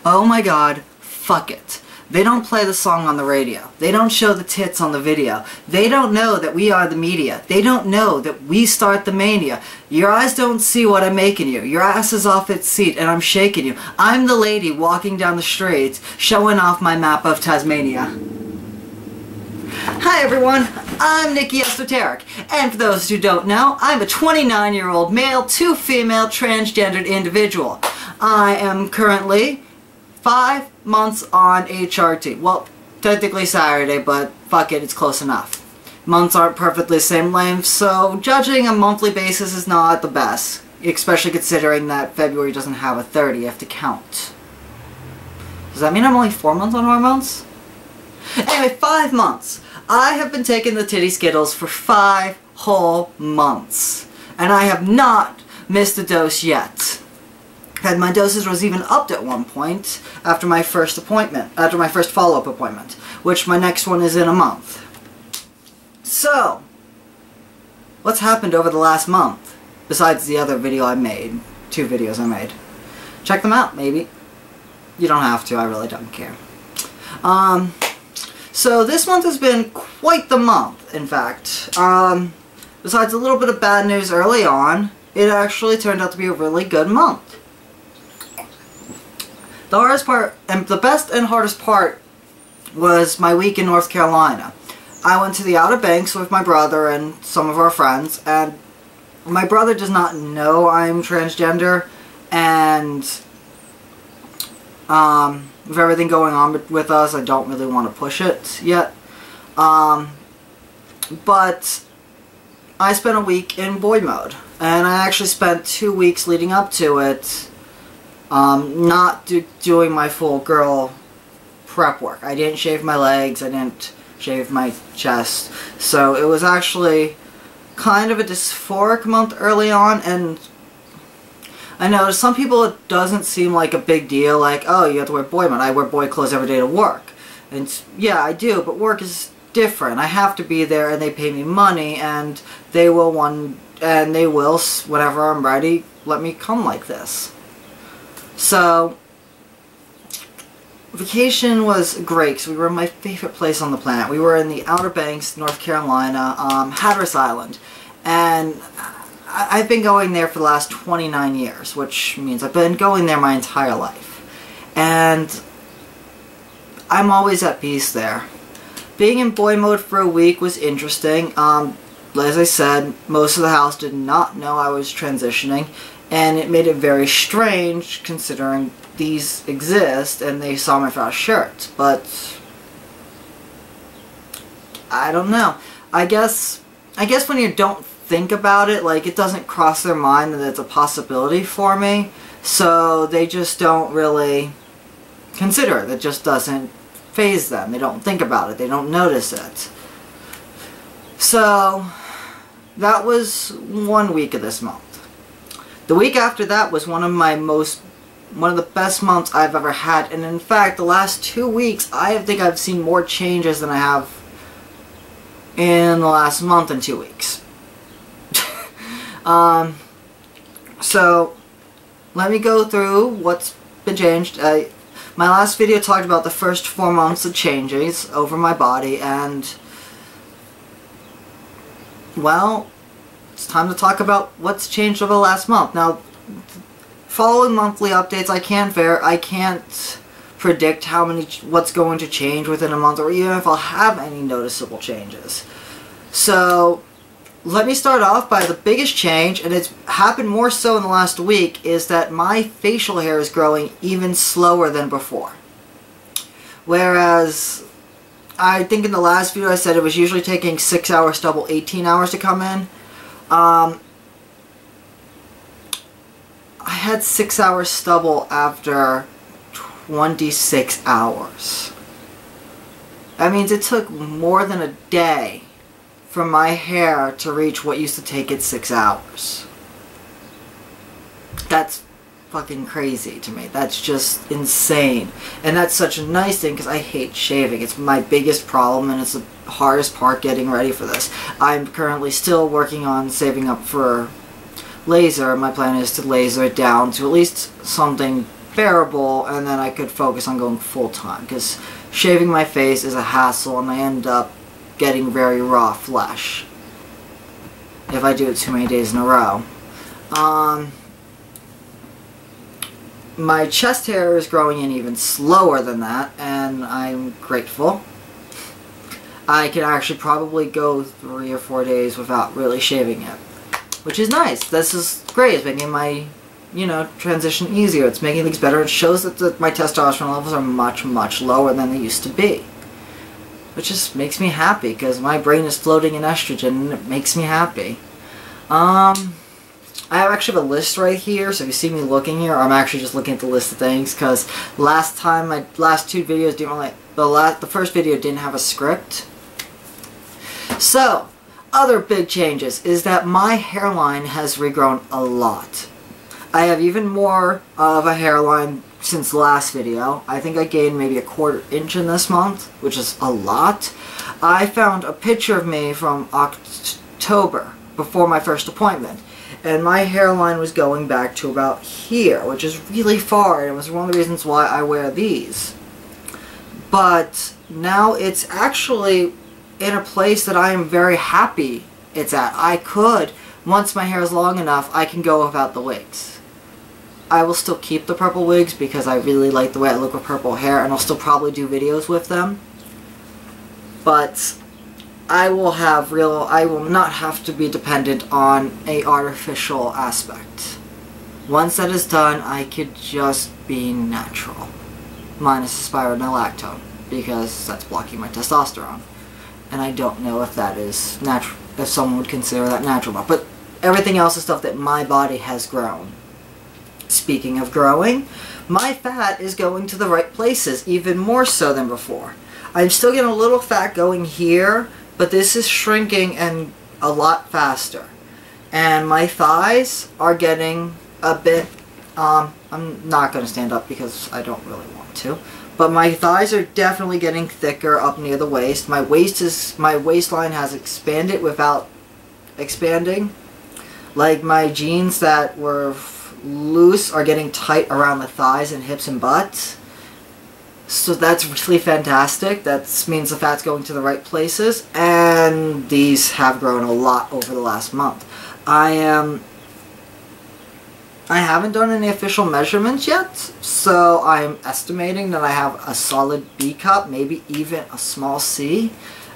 Oh my god, fuck it. They don't play the song on the radio. They don't show the tits on the video. They don't know that we are the media. They don't know that we start the mania. Your eyes don't see what I'm making you. Your ass is off its seat and I'm shaking you. I'm the lady walking down the streets showing off my map of Tasmania. Hi everyone, I'm Nikki Esoteric, and for those who don't know, I'm a 29-year-old male to female transgendered individual. I am currently 5 months on HRT. Well, technically Saturday, but fuck it, it's close enough. Months aren't perfectly the same length, so judging a monthly basis is not the best, especially considering that February doesn't have a 30th to count. Does that mean I'm only 4 months on hormones? Anyway, 5 months. I have been taking the titty skittles for 5 whole months, and I have not missed a dose yet. And my dosage was even upped at one point after my first follow-up appointment, which my next one is in a month. So, what's happened over the last month, besides the other video I made, 2 videos I made? Check them out, maybe. You don't have to, I really don't care. So this month has been quite the month, in fact. Besides a little bit of bad news early on, it actually turned out to be a really good month. The hardest part, and the best and hardest part, was my week in North Carolina. I went to the Outer Banks with my brother and some of our friends, and my brother does not know I'm transgender, and with everything going on with us, I don't really want to push it yet. But I spent a week in boy mode, and I actually spent 2 weeks leading up to it not doing my full girl prep work. I didn't shave my legs, I didn't shave my chest, so it was actually kind of a dysphoric month early on, and I know to some people it doesn't seem like a big deal, like, oh, you have to wear boy mode. I wear boy clothes every day to work. And yeah, I do, but work is different. I have to be there, and they pay me money, and they will, whenever I'm ready, let me come like this. So, vacation was great, because we were in my favorite place on the planet. We were in the Outer Banks, North Carolina, Hatteras Island, and I've been going there for the last 29 years, which means I've been going there my entire life. And I'm always at peace there. Being in boy mode for a week was interesting. As I said, most of the house did not know I was transitioning, and it made it very strange considering these exist and they saw my fat shirt. But I don't know. I guess when you don't think about it, like, it doesn't cross their mind that it's a possibility for me, so they just don't really consider it. It just doesn't faze them. They don't think about it. They don't notice it. So that was 1 week of this month. The week after that was one of the best months I've ever had, and in fact the last 2 weeks I think I've seen more changes than I have in the last month and 2 weeks. So, let me go through what's been changed. My last video talked about the first 4 months of changes over my body, and, well, it's time to talk about what's changed over the last month. Now, following monthly updates, I can't predict what's going to change within a month, or even if I'll have any noticeable changes. So, let me start off by the biggest change, and it's happened more so in the last week, is that my facial hair is growing even slower than before. Whereas, I think in the last video I said it was usually taking 6 hour stubble 18 hours to come in. I had 6 hours stubble after 26 hours. That means it took more than a day for my hair to reach what used to take it 6 hours. That's fucking crazy to me. That's just insane. And that's such a nice thing, because I hate shaving. It's my biggest problem, and it's the hardest part getting ready for this. I'm currently still working on saving up for laser. My plan is to laser it down to at least something bearable, and then I could focus on going full-time, because shaving my face is a hassle, and I end up getting very raw flesh if I do it too many days in a row. My chest hair is growing in even slower than that, and I'm grateful. I can actually probably go 3 or 4 days without really shaving it, which is nice. This is great. It's making my, transition easier. It's making things better. It shows that my testosterone levels are much, much lower than they used to be, which just makes me happy, because my brain is floating in estrogen, and it makes me happy. I actually have a list right here, so if you see me looking here, I'm actually just looking at the list of things, because last time, my last 2 videos didn't really, the first video didn't have a script. So, other big changes is that my hairline has regrown a lot. I have even more of a hairline since the last video. I think I gained maybe a 1/4 inch in this month, which is a lot. I found a picture of me from October, before my first appointment, and my hairline was going back to about here, which is really far, and it was one of the reasons why I wear these. But now it's actually in a place that I am very happy it's at. I could, once my hair is long enough, I can go without the wigs. I will still keep the purple wigs because I really like the way I look with purple hair, and I'll still probably do videos with them. But I will not have to be dependent on a artificial aspect. Once that is done, I could just be natural. Minus the spironolactone, because that's blocking my testosterone. And I don't know if that is natural, if someone would consider that natural. But everything else is stuff that my body has grown. Speaking of growing, my fat is going to the right places, even more so than before. I'm still getting a little fat going here, but this is shrinking and a lot faster. And my thighs are getting a bit, I'm not going to stand up because I don't really want to. But my thighs are definitely getting thicker up near the waist. My waistline has expanded without expanding. Like my jeans that were loose are getting tight around the thighs and hips and butts. So that's really fantastic. That means the fat's going to the right places, and these have grown a lot over the last month. I haven't done any official measurements yet, so I'm estimating that I have a solid B cup, maybe even a small C.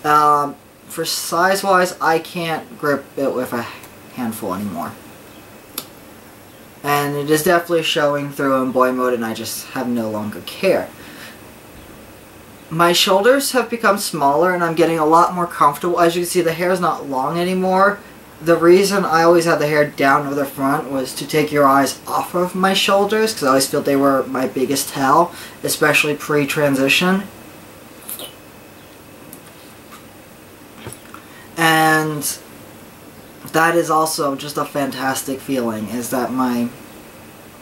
For size-wise, I can't grip it with a handful anymore. And it is definitely showing through in boy mode, and I just have no longer care. My shoulders have become smaller, and I'm getting a lot more comfortable. As you can see, the hair is not long anymore. The reason I always had the hair down over the front was to take your eyes off of my shoulders, because I always felt they were my biggest tell, especially pre-transition. And that is also just a fantastic feeling, is that my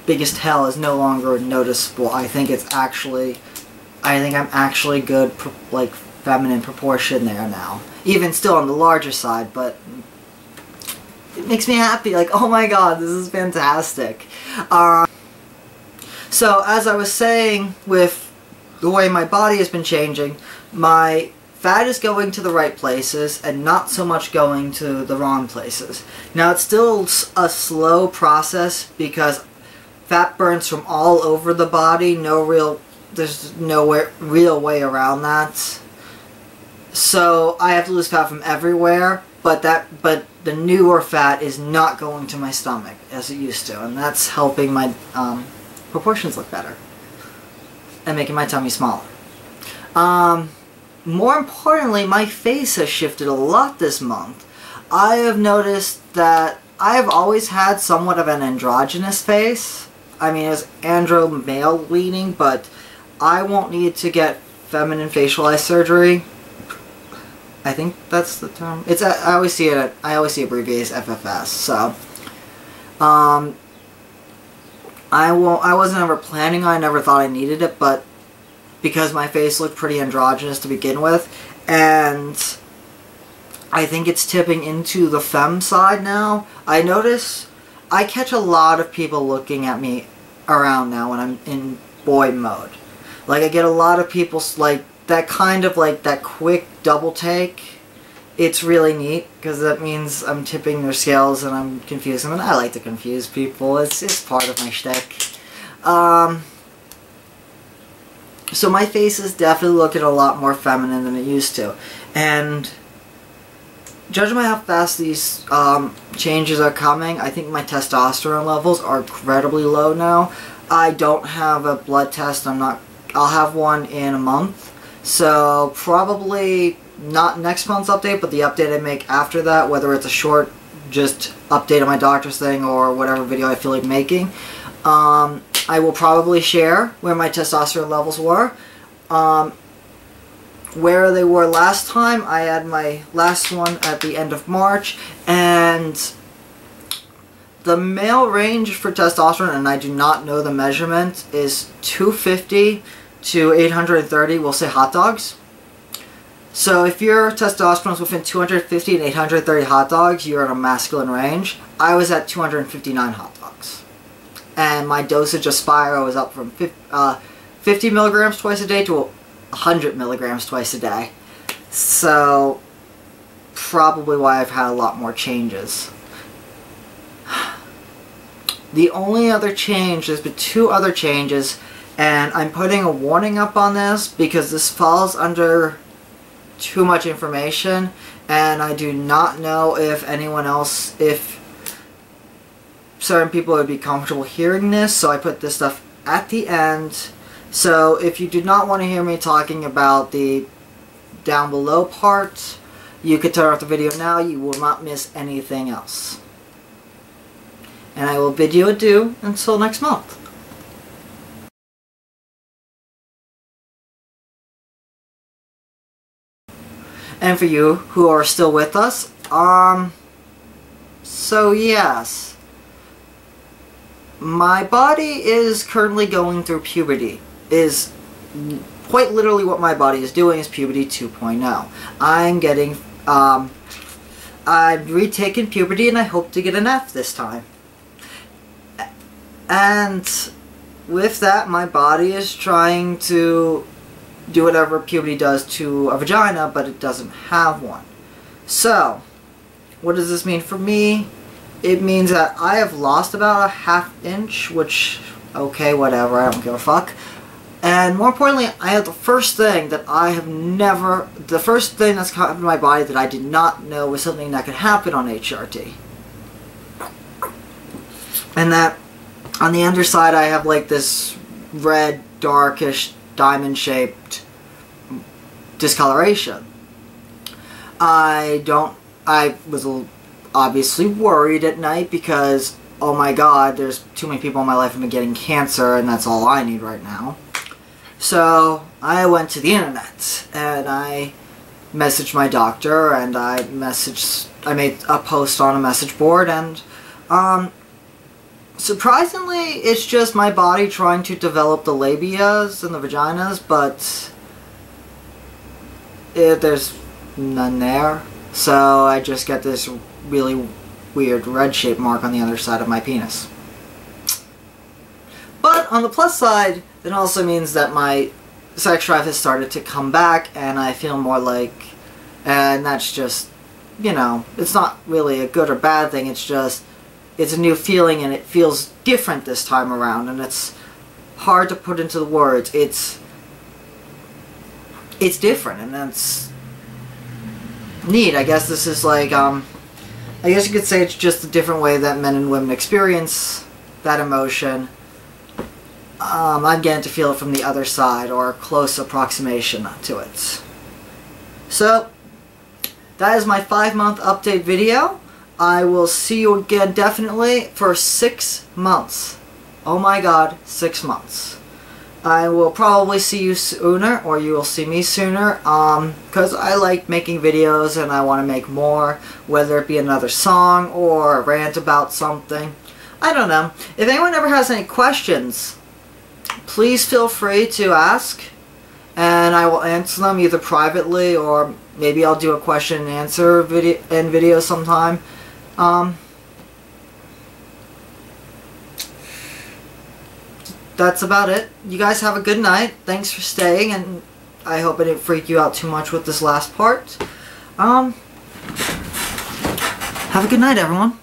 biggest tell is no longer noticeable. I think I'm actually good, like, feminine proportion there now. Even still on the larger side, but it makes me happy. Like, oh my god, this is fantastic. So, as I was saying, with the way my body has been changing, my fat is going to the right places and not so much going to the wrong places. Now, it's still a slow process because fat burns from all over the body. There's no real way around that. So I have to lose fat from everywhere, but the newer fat is not going to my stomach as it used to, and that's helping my proportions look better and making my tummy smaller. More importantly, my face has shifted a lot this month. I have noticed that I have always had somewhat of an androgynous face. I mean, it's andro male leaning, but I won't need to get feminine facialized surgery. I think that's the term. I always see abbreviated as FFS. So, I wasn't ever planning on. I never thought I needed it, but because my face looked pretty androgynous to begin with, and I think it's tipping into the femme side now. I notice I catch a lot of people looking at me around now when I'm in boy mode. Like, I get a lot of people, like, that kind of, like, that quick double take. It's really neat, because that means I'm tipping their scales and I'm confusing them. And I like to confuse people. It's part of my shtick. So my face is definitely looking a lot more feminine than it used to. And judging by how fast these changes are coming, I think my testosterone levels are incredibly low now. I don't have a blood test. I'll have one in a month. So probably not next month's update, but the update I make after that, whether it's a short just update on my doctor's thing or whatever video I feel like making. I will probably share where my testosterone levels were. Where they were last time, I had my last one at the end of March, and the male range for testosterone, and I do not know the measurement, is 250 to 830, we'll say hot dogs. So if your testosterone is within 250 and 830 hot dogs, you're in a masculine range. I was at 259 hot dogs. And my dosage of Spiro was up from 50 milligrams twice a day to 100 milligrams twice a day. So, probably why I've had a lot more changes. The only other change, there's been 2 other changes, and I'm putting a warning up on this because this falls under too much information, and I do not know if anyone else, if certain people would be comfortable hearing this, so I put this stuff at the end. So if you do not want to hear me talking about the down below part, you could turn off the video now. You will not miss anything else. And I will bid you adieu until next month. And for you who are still with us, so yes. My body is currently going through puberty. Is quite literally what my body is doing is puberty 2.0. I'm getting, I've retaken puberty and I hope to get an F this time. And with that, my body is trying to do whatever puberty does to a vagina, but it doesn't have one. So, what does this mean for me? It means that I have lost about a ½ inch, which, okay, whatever, I don't give a fuck. And more importantly, I have the first thing that I have never, the first thing that's happened to my body that I did not know was something that could happen on HRT. And that, on the underside, I have like this red, darkish, diamond-shaped discoloration. I was obviously worried at night because, oh my god, there's too many people in my life who have been getting cancer and that's all I need right now. So I went to the internet and I messaged my doctor and I made a post on a message board, and surprisingly it's just my body trying to develop the labias and the vaginas, but there's none there. So I just get this really weird red-shaped mark on the other side of my penis. But on the plus side, it also means that my sex drive has started to come back and I feel more like, and that's just, you know, it's not really a good or bad thing, it's just, it's a new feeling and it feels different this time around, and it's hard to put into the words. It's different, and that's neat. I guess this is like, I guess you could say it's just a different way that men and women experience that emotion. I'm getting to feel it from the other side, or a close approximation to it. So, that is my 5-month update video. I will see you again definitely for 6 months. Oh my god, 6 months. I will probably see you sooner, or you will see me sooner, because I like making videos and I want to make more, whether it be another song or a rant about something. I don't know. If anyone ever has any questions, please feel free to ask, and I will answer them either privately or maybe I'll do a question and answer video sometime. that's about it. You guys have a good night. Thanks for staying, and I hope I didn't freak you out too much with this last part. Have a good night, everyone.